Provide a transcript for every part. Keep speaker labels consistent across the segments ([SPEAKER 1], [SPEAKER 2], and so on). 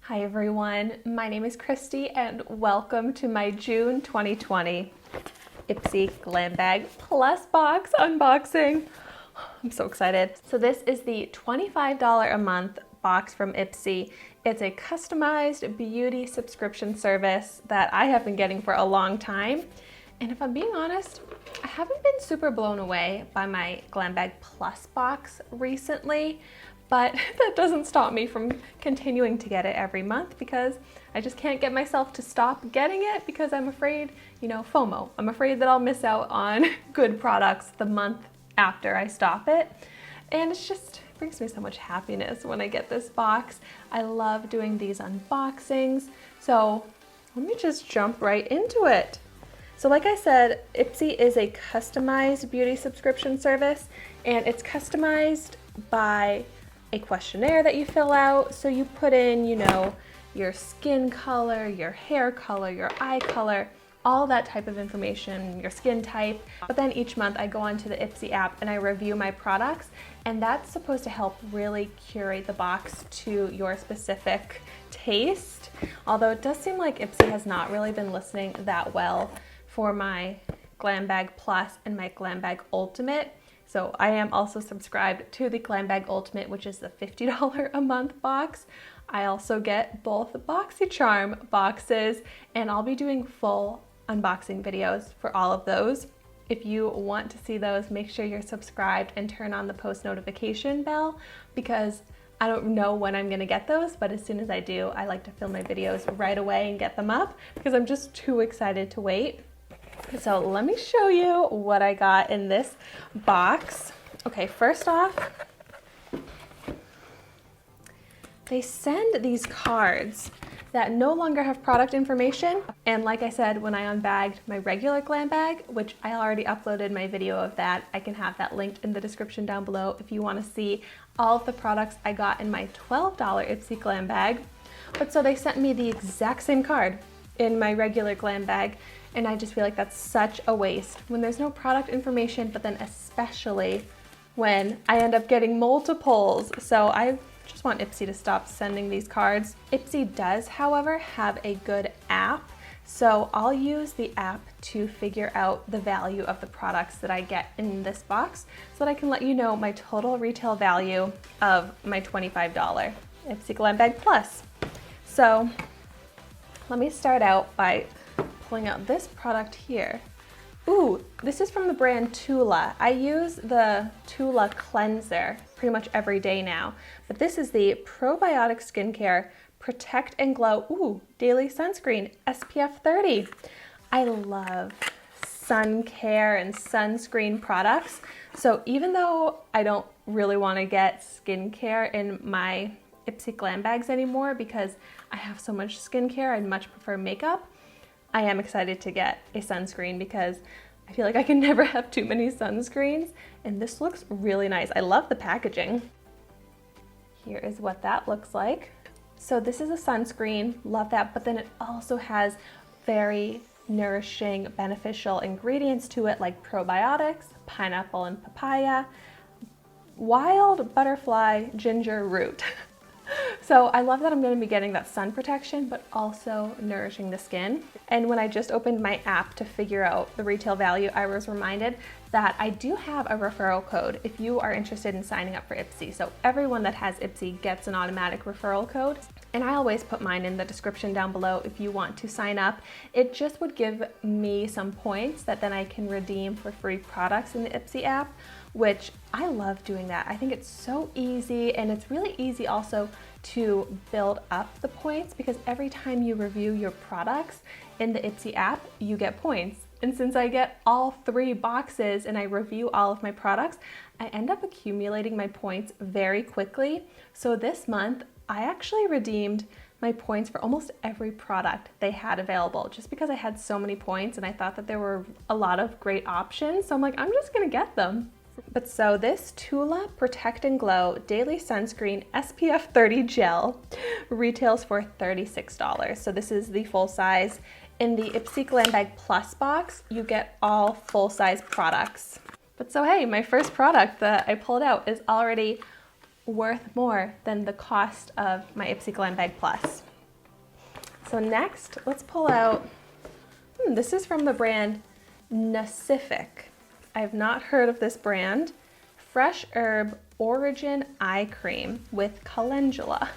[SPEAKER 1] Hi everyone, my name is Christy and welcome to my June 2020 IPSY Glam Bag Plus box unboxing. I'm so excited. So this is the $25 a month box from IPSY. It's a customized beauty subscription service that I have been getting for a long time. And if I'm being honest, I haven't been super blown away by my Glam Bag Plus box recently. But that doesn't stop me from continuing to get it every month because I just can't get myself to stop getting it because I'm afraid, FOMO. I'm afraid that I'll miss out on good products the month after I stop it. And it brings me so much happiness when I get this box. I love doing these unboxings. So let me just jump right into it. So like I said, IPSY is a customized beauty subscription service, and it's customized by a questionnaire that you fill out. So you put in, your skin color, your hair color, your eye color, all that type of information, your skin type. But then each month I go onto the IPSY app and I review my products, and that's supposed to help really curate the box to your specific taste. Although it does seem like IPSY has not really been listening that well for my Glam Bag Plus and my Glam Bag Ultimate. So I am also subscribed to the Glam Bag Ultimate, which is the $50 a month box. I also get both BoxyCharm boxes, and I'll be doing full unboxing videos for all of those. If you want to see those, make sure you're subscribed and turn on the post notification bell, because I don't know when I'm gonna get those, but as soon as I do, I like to film my videos right away and get them up because I'm just too excited to wait. So let me show you what I got in this box. Okay, first off, they send these cards that no longer have product information. And like I said, when I unbagged my regular Glam Bag, which I already uploaded my video of that, I can have that linked in the description down below if you want to see all of the products I got in my $12 IPSY Glam Bag. But so they sent me the exact same card in my regular Glam Bag, and I just feel like that's such a waste when there's no product information, but then especially when I end up getting multiples. So I just want IPSY to stop sending these cards. IPSY does, however, have a good app, so I'll use the app to figure out the value of the products that I get in this box so that I can let you know my total retail value of my $25 IPSY Glam Bag Plus. So let me start out by pulling out this product here. Ooh, this is from the brand Tula. I use the Tula cleanser pretty much every day now, but this is the Probiotic Skincare Protect and Glow Daily Sunscreen SPF 30. I love sun care and sunscreen products, so even though I don't really want to get skincare in my IPSY Glam Bags anymore because I have so much skincare, I'd much prefer makeup. I am excited to get a sunscreen because I feel like I can never have too many sunscreens, and this looks really nice. I love the packaging. Here is what that looks like. So this is a sunscreen, love that, but then it also has very nourishing, beneficial ingredients to it like probiotics, pineapple and papaya, wild butterfly ginger root. So I love that I'm going to be getting that sun protection, but also nourishing the skin. And when I just opened my app to figure out the retail value, I was reminded that I do have a referral code if you are interested in signing up for IPSY. So everyone that has IPSY gets an automatic referral code. And I always put mine in the description down below if you want to sign up. It just would give me some points that then I can redeem for free products in the IPSY app, which I love doing that. I think it's so easy, and it's really easy also to build up the points because every time you review your products in the IPSY app, you get points. And since I get all 3 boxes and I review all of my products, I end up accumulating my points very quickly. So this month, I actually redeemed my points for almost every product they had available just because I had so many points and I thought that there were a lot of great options. So I'm like, I'm just gonna get them. But so this Tula Protect and Glow Daily Sunscreen SPF 30 Gel retails for $36. So this is the full size. In the IPSY Glam Bag Plus box, you get all full size products. But so hey, my first product that I pulled out is already worth more than the cost of my IPSY Glam Bag Plus. So next, let's pull out, this is from the brand Nacific. I have not heard of this brand. Fresh Herb Origin Eye Cream with calendula.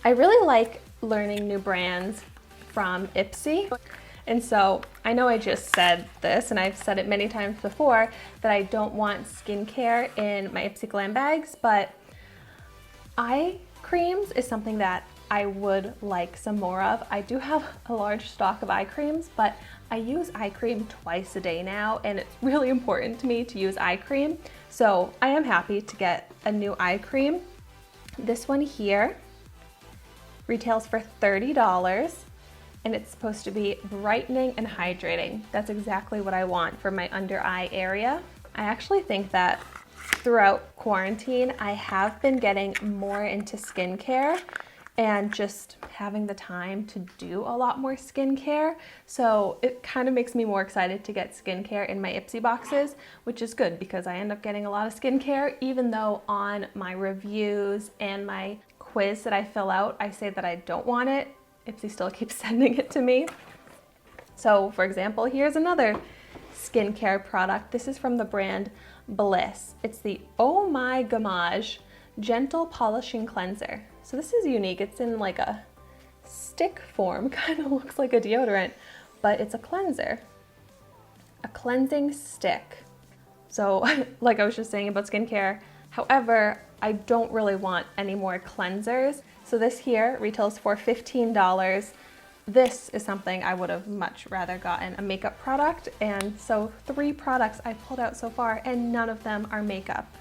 [SPEAKER 1] I really like learning new brands from IPSY. And so I know I just said this, and I've said it many times before, that I don't want skincare in my IPSY GLAM bags, but eye creams is something that I would like some more of. I do have a large stock of eye creams, but I use eye cream twice a day now, and it's really important to me to use eye cream. So I am happy to get a new eye cream. This one here retails for $30. And it's supposed to be brightening and hydrating. That's exactly what I want for my under eye area. I actually think that throughout quarantine, I have been getting more into skincare and just having the time to do a lot more skincare. So it kind of makes me more excited to get skincare in my IPSY boxes, which is good because I end up getting a lot of skincare, even though on my reviews and my quiz that I fill out, I say that I don't want it. IPSY still keeps sending it to me. So for example, here's another skincare product. This is from the brand Bliss. It's the Oh My Gommage Gentle Polishing Cleanser. So this is unique. It's in like a stick form, kind of looks like a deodorant, but it's a cleanser, a cleansing stick. So like I was just saying about skincare, however, I don't really want any more cleansers. So this here retails for $15. This is something I would have much rather gotten a makeup product. And so 3 products I pulled out so far, and none of them are makeup.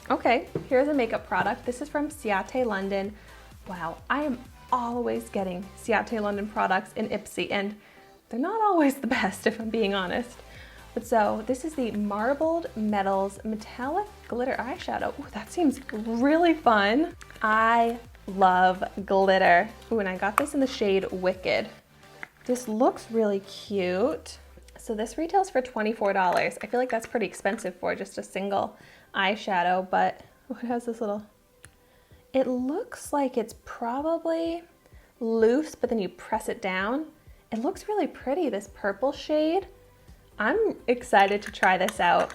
[SPEAKER 1] Okay, here's a makeup product. This is from Ciate London. Wow, I am always getting Ciate London products in IPSY, and they're not always the best if I'm being honest. But so this is the Marbled Metals Metallic Glitter Eyeshadow. Ooh, that seems really fun. I love glitter. Ooh, and I got this in the shade Wicked. This looks really cute. So this retails for $24. I feel like that's pretty expensive for just a single eyeshadow, but it has this little, it looks like it's probably loose, but then you press it down. It looks really pretty, this purple shade. I'm excited to try this out.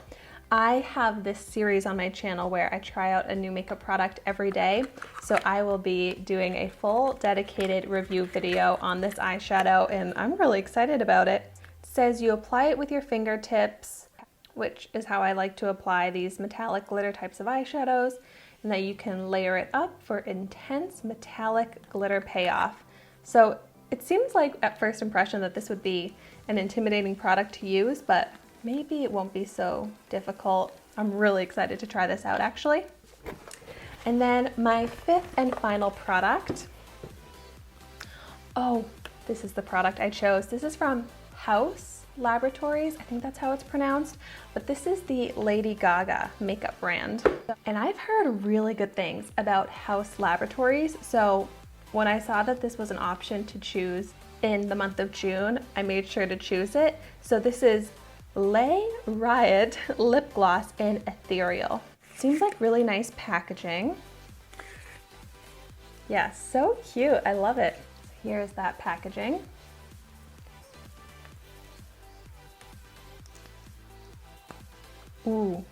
[SPEAKER 1] I have this series on my channel where I try out a new makeup product every day. So I will be doing a full dedicated review video on this eyeshadow, and I'm really excited about it. It says you apply it with your fingertips, which is how I like to apply these metallic glitter types of eyeshadows, and that you can layer it up for intense metallic glitter payoff. So it seems like at first impression that this would be an intimidating product to use, but maybe it won't be so difficult. I'm really excited to try this out actually. And then my 5th and final product. Oh, this is the product I chose. This is from Haus Laboratories. I think that's how it's pronounced, but this is the Lady Gaga makeup brand. And I've heard really good things about Haus Laboratories. So when I saw that this was an option to choose in the month of June, I made sure to choose it. So this is Lay Riot Lip Gloss in Ethereal. Seems like really nice packaging. Yeah, so cute. I love it. Here's that packaging. Ooh,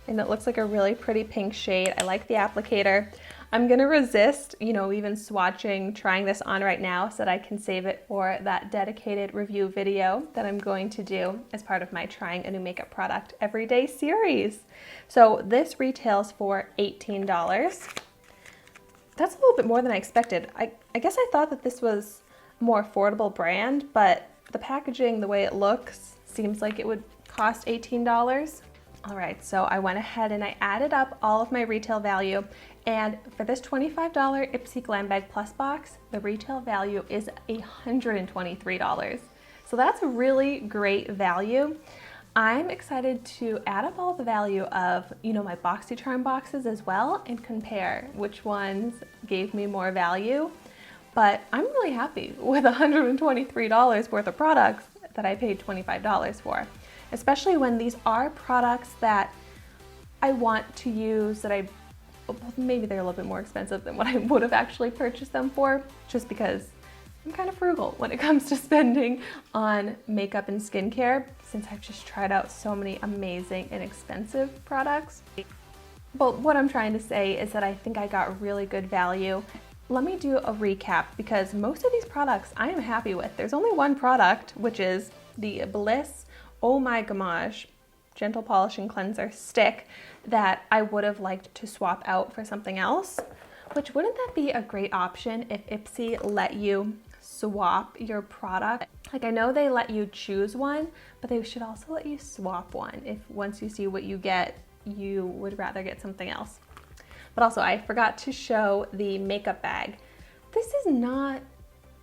[SPEAKER 1] and it looks like a really pretty pink shade. I like the applicator. I'm gonna resist, even swatching, trying this on right now so that I can save it for that dedicated review video that I'm going to do as part of my Trying a New Makeup Product Everyday series. So this retails for $18. That's a little bit more than I expected. I guess I thought that this was a more affordable brand, but the packaging, the way it looks, seems like it would cost $18. All right, so I went ahead and I added up all of my retail value, and for this $25 IPSY Glam Bag Plus box, the retail value is $123. So that's a really great value. I'm excited to add up all the value of, my BoxyCharm boxes as well and compare which ones gave me more value. But I'm really happy with $123 worth of products that I paid $25 for. Especially when these are products that I want to use, that maybe they're a little bit more expensive than what I would have actually purchased them for, just because I'm kind of frugal when it comes to spending on makeup and skincare, since I've just tried out so many amazing and expensive products. But what I'm trying to say is that I think I got really good value. Let me do a recap, because most of these products I am happy with. There's only one product, which is the Bliss Oh My Gommage Gentle Polishing Cleanser Stick, that I would have liked to swap out for something else. Which, wouldn't that be a great option if IPSY let you swap your product? Like, I know they let you choose one, but they should also let you swap one if once you see what you get, you would rather get something else. But also, I forgot to show the makeup bag. This is not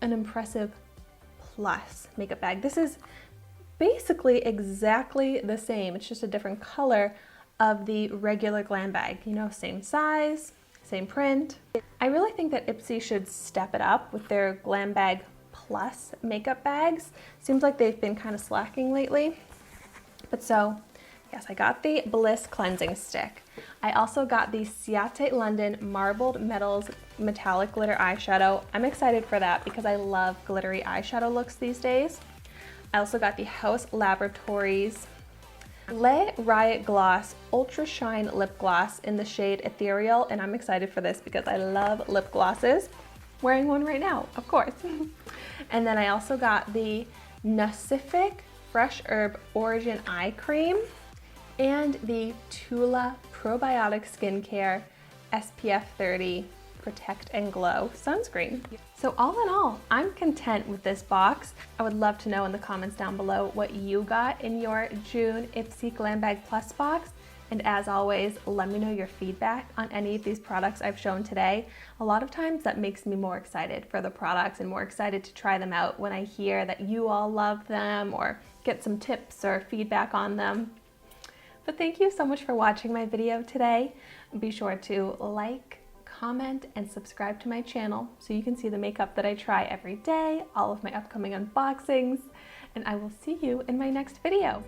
[SPEAKER 1] an impressive plus makeup bag. This is basically exactly the same. It's just a different color of the regular glam bag. You know, same size, same print. I really think that IPSY should step it up with their Glam Bag Plus makeup bags. Seems like they've been kind of slacking lately. But so, yes, I got the Bliss Cleansing Stick. I also got the Ciate London Marbled Metals Metallic Glitter Eyeshadow. I'm excited for that because I love glittery eyeshadow looks these days. I also got the Haus Laboratories Le Riot Gloss Ultra Shine Lip Gloss in the shade Ethereal, and I'm excited for this because I love lip glosses. Wearing one right now, of course. And then I also got the Nacific Fresh Herb Origin Eye Cream and the Tula Probiotic Skincare SPF 30 Protect and Glow sunscreen. So all in all, I'm content with this box. I would love to know in the comments down below what you got in your June IPSY Glam Bag Plus box. And as always, let me know your feedback on any of these products I've shown today. A lot of times that makes me more excited for the products and more excited to try them out when I hear that you all love them or get some tips or feedback on them. But thank you so much for watching my video today. Be sure to like, comment, and subscribe to my channel so you can see the makeup that I try every day, all of my upcoming unboxings, and I will see you in my next video.